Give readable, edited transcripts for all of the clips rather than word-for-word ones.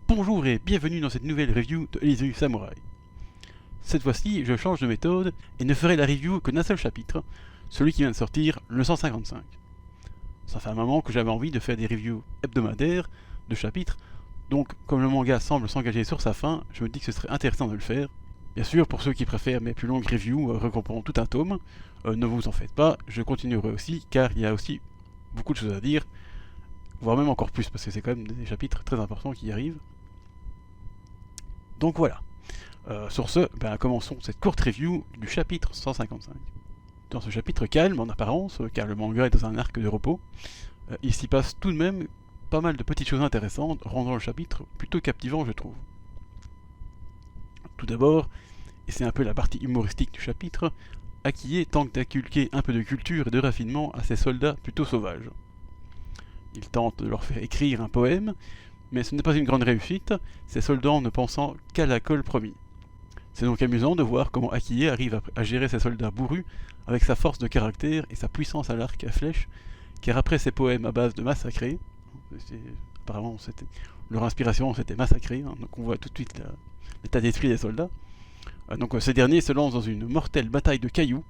Bonjour et bienvenue dans cette nouvelle review de Elizeu Samurai. Cette fois-ci, je change de méthode et ne ferai la review que d'un seul chapitre, celui qui vient de sortir, le 155. Ça fait un moment que j'avais envie de faire des reviews hebdomadaires de chapitres, donc comme le manga semble s'engager sur sa fin, je me dis que ce serait intéressant de le faire. Bien sûr, pour ceux qui préfèrent mes plus longues reviews regroupant tout un tome, ne vous en faites pas, je continuerai aussi, car il y a aussi beaucoup de choses à dire, voire même encore plus, parce que c'est quand même des chapitres très importants qui arrivent. Donc voilà. Sur ce, commençons cette courte review du chapitre 155. Dans ce chapitre calme en apparence, car le manga est dans un arc de repos, il s'y passe tout de même pas mal de petites choses intéressantes, rendant le chapitre plutôt captivant, je trouve. Tout d'abord, et c'est un peu la partie humoristique du chapitre, Akiye tente d'inculquer un peu de culture et de raffinement à ses soldats plutôt sauvages. Il tente de leur faire écrire un poème, mais ce n'est pas une grande réussite, ces soldats ne pensant qu'à la colle promis. C'est donc amusant de voir comment Akiye arrive à gérer ses soldats bourrus avec sa force de caractère et sa puissance à l'arc à flèche, car après ses poèmes à base de massacrer, apparemment leur inspiration c'était massacrer, donc on voit tout de suite l'état d'esprit des soldats. Donc ces derniers se lancent dans une mortelle bataille de cailloux,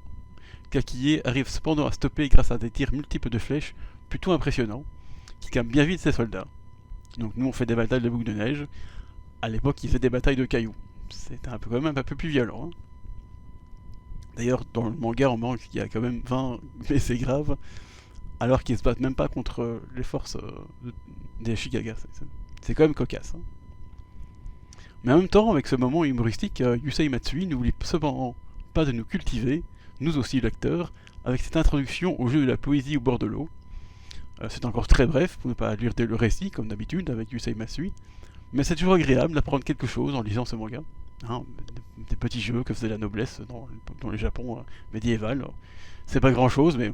qu'Akiye arrive cependant à stopper grâce à des tirs multiples de flèches plutôt impressionnants, qui calment bien vite ses soldats. Donc nous on fait des batailles de boucles de neige, à l'époque ils faisaient des batailles de cailloux. C'était quand même un peu plus violent. D'ailleurs dans le manga on manque qu'il y a quand même 20 blessés graves, alors qu'ils se battent même pas contre les forces des Shigaga. C'est quand même cocasse. Mais en même temps, avec ce moment humoristique, Yusei Matsui n'oublie cependant pas de nous cultiver, nous aussi lecteurs, avec cette introduction au jeu de la poésie au bord de l'eau. C'est encore très bref, pour ne pas lire le récit, comme d'habitude, avec Yusei Matsui, mais c'est toujours agréable d'apprendre quelque chose en lisant ce manga. Des petits jeux que faisait la noblesse dans le Japon médiéval. C'est pas grand chose, mais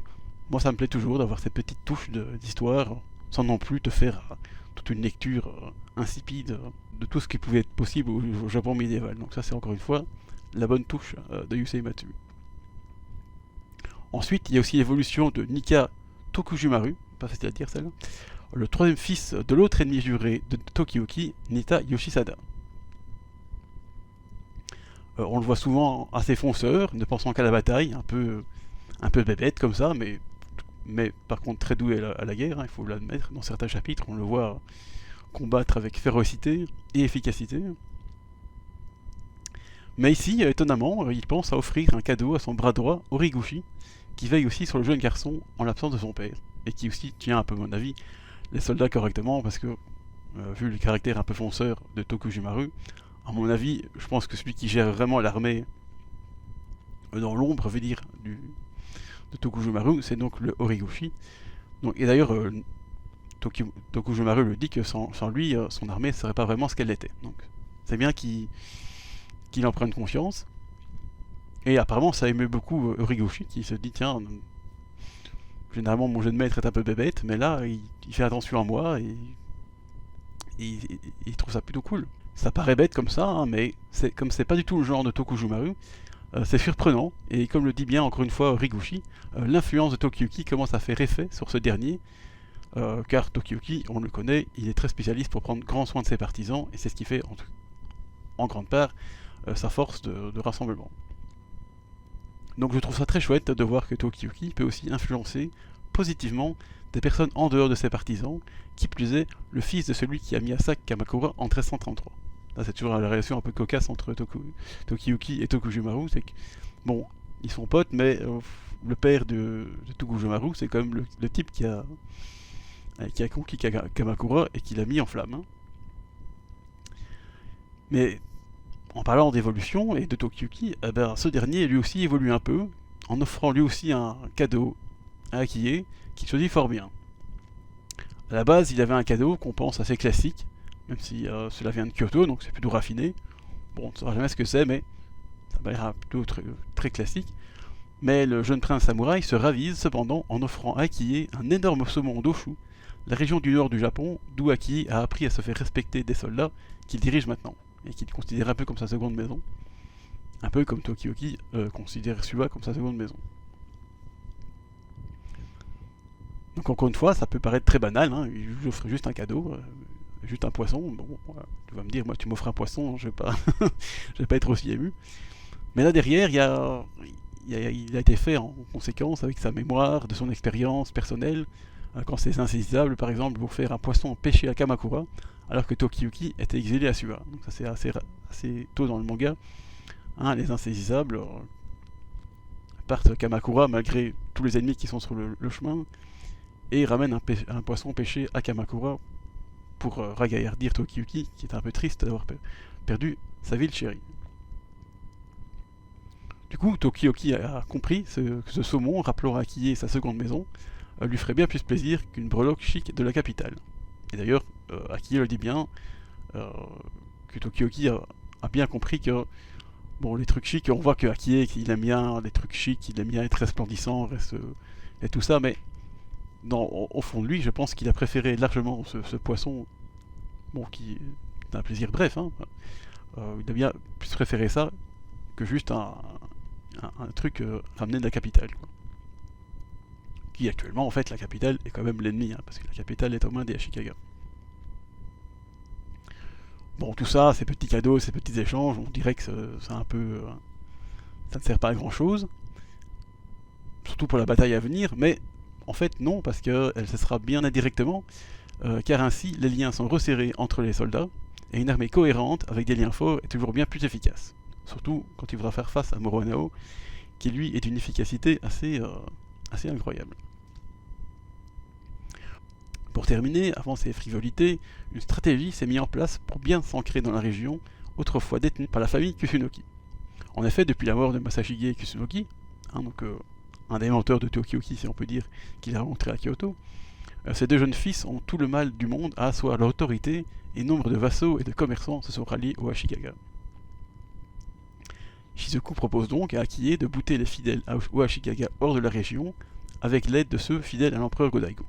moi ça me plaît toujours d'avoir ces petites touches d'histoire, sans non plus te faire toute une lecture insipide de tout ce qui pouvait être possible au Japon médiéval. Donc ça c'est encore une fois la bonne touche de Yusei Matsui. Ensuite, il y a aussi l'évolution de Nika Tokujumaru, pas facile à dire celle-là, le troisième fils de l'autre ennemi juré de Tokiyuki, Nita Yoshisada. On le voit souvent assez fonceur, ne pensant qu'à la bataille, un peu bébête comme ça, mais par contre très doué à la guerre, il faut l'admettre. Dans certains chapitres, on le voit combattre avec férocité et efficacité. Mais ici, étonnamment, il pense à offrir un cadeau à son bras droit, Origuchi, qui veille aussi sur le jeune garçon en l'absence de son père, et qui aussi tient un peu, à mon avis, les soldats correctement, parce que, vu le caractère un peu fonceur de Tokujumaru, à mon avis, je pense que celui qui gère vraiment l'armée dans l'ombre, veut dire, de Tokujumaru, c'est donc le Origuchi. Donc, et d'ailleurs, Tokujumaru le dit que sans lui, son armée ne serait pas vraiment ce qu'elle était. Donc c'est bien qu'il en prenne conscience. Et apparemment, ça émeut beaucoup Origuchi, qui se dit, tiens, généralement mon jeune maître est un peu bébête, mais là, il fait attention à moi et il trouve ça plutôt cool. Ça paraît bête comme ça, mais comme c'est pas du tout le genre de Tokujumaru, c'est surprenant, et comme le dit bien encore une fois Origuchi, l'influence de Tokiyuki commence à faire effet sur ce dernier, car Tokiyuki, on le connaît, il est très spécialiste pour prendre grand soin de ses partisans, et c'est ce qui fait en grande part sa force de rassemblement. Donc je trouve ça très chouette de voir que Tokiyuki peut aussi influencer positivement des personnes en dehors de ses partisans, qui plus est le fils de celui qui a mis à sac Kamakura en 1333. Là c'est toujours la relation un peu cocasse entre Tokiyuki et Tokujumaru, c'est que, bon, ils sont potes, mais le père de Tokujumaru, c'est quand même le type qui a conquis Kamakura et qui l'a mis en flamme. Mais en parlant d'évolution et de Tokiyuki, ce dernier lui aussi évolue un peu, en offrant lui aussi un cadeau à Akiye, qu'il choisit fort bien. À la base, il avait un cadeau qu'on pense assez classique, même si cela vient de Kyoto, donc c'est plutôt raffiné. Bon, on ne saura jamais ce que c'est, mais ça m'a l'air plutôt très classique. Mais le jeune prince samouraï se ravise cependant en offrant à Akiye un énorme saumon d'Oshu, la région du nord du Japon, d'où Akiye a appris à se faire respecter des soldats qu'il dirige maintenant, et qu'il considère un peu comme sa seconde maison. Un peu comme Tokiyuki considère Suwa comme sa seconde maison. Donc encore une fois, ça peut paraître très banal, il lui offre juste un cadeau, juste un poisson. Bon, voilà, tu vas me dire, moi tu m'offres un poisson, je vais pas, je vais pas être aussi ému. Mais là derrière, il a été fait en conséquence avec sa mémoire, de son expérience personnelle. Quand ces insaisissables, par exemple, vont faire un poisson pêché à Kamakura, alors que Tokiyuki était exilé à Suwa. Donc ça c'est assez tôt dans le manga. Hein, les insaisissables partent à Kamakura malgré tous les ennemis qui sont sur le chemin et ramènent un poisson pêché à Kamakura pour ragaillardir Tokiyuki, qui est un peu triste d'avoir perdu sa ville chérie. Du coup, Tokiyuki a compris que ce saumon, rappelant à Akie sa seconde maison, lui ferait bien plus plaisir qu'une breloque chic de la capitale. Et d'ailleurs, Akie le dit bien, que Tokiyuki a bien compris que bon, les trucs chics, on voit que Akie, il aime bien les trucs chics, il aime bien être resplendissant et tout ça, mais au fond de lui, je pense qu'il a préféré largement ce poisson, bon, qui est un plaisir bref, hein. Il a bien plus préféré ça que juste un truc ramené de la capitale, quoi. Qui actuellement, en fait, la capitale est quand même l'ennemi, hein, parce que la capitale est aux mains des Ashikaga. Bon, tout ça, ces petits cadeaux, ces petits échanges, on dirait que c'est un peu... ça ne sert pas à grand chose, surtout pour la bataille à venir, mais en fait non, parce qu'elle cessera bien indirectement, car ainsi les liens sont resserrés entre les soldats, et une armée cohérente avec des liens forts est toujours bien plus efficace. Surtout quand il faudra faire face à Morohanao, qui lui est d'une efficacité assez incroyable. Pour terminer, avant ces frivolités, une stratégie s'est mise en place pour bien s'ancrer dans la région, autrefois détenue par la famille Kusunoki. En effet, depuis la mort de Masashige Kusunoki, hein, donc un des menteurs de Tokiyuki, si on peut dire, qu'il a rencontré à Kyoto, ces deux jeunes fils ont tout le mal du monde à asseoir leur autorité, et nombre de vassaux et de commerçants se sont ralliés aux Ashikaga. Shizuku propose donc à Akie de bouter les fidèles aux Ashikaga hors de la région, avec l'aide de ceux fidèles à l'empereur Go-Daigo.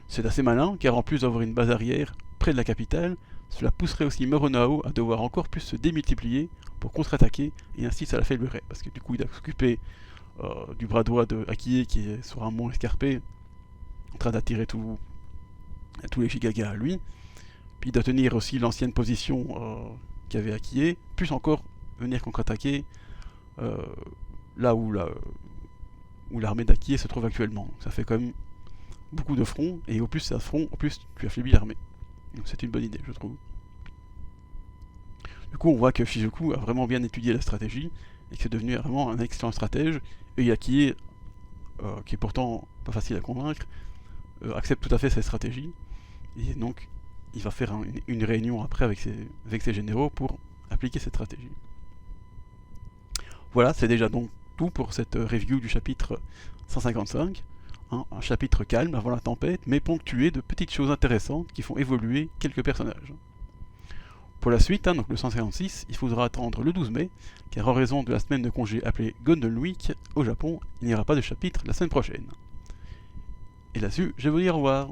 C'est assez malin, car en plus d'avoir une base arrière près de la capitale, cela pousserait aussi Morohanao à devoir encore plus se démultiplier pour contre-attaquer, et ainsi ça l'affaiblirait, parce que du coup il a s'occuper du bras droit de Akie qui est sur un mont escarpé, en train d'attirer tous les Shigaga à lui, puis de tenir aussi l'ancienne position qu'avait Akie, plus encore venir contre-attaquer là où l'armée d'Akie se trouve actuellement. Donc ça fait quand même beaucoup de fronts, et au plus c'est un front, au plus tu affaiblis l'armée. Donc c'est une bonne idée, je trouve. Du coup, on voit que Shizuku a vraiment bien étudié la stratégie, et que c'est devenu vraiment un excellent stratège, et Akie, qui est pourtant pas facile à convaincre, accepte tout à fait cette stratégie, et donc il va faire une réunion après avec ses généraux pour appliquer cette stratégie. Voilà, c'est déjà donc tout pour cette review du chapitre 155. Hein, un chapitre calme avant la tempête, mais ponctué de petites choses intéressantes qui font évoluer quelques personnages. Pour la suite, hein, donc le 156, il faudra attendre le 12 mai, car en raison de la semaine de congé appelée Golden Week au Japon, il n'y aura pas de chapitre la semaine prochaine. Et là-dessus, je vais vous dire au revoir.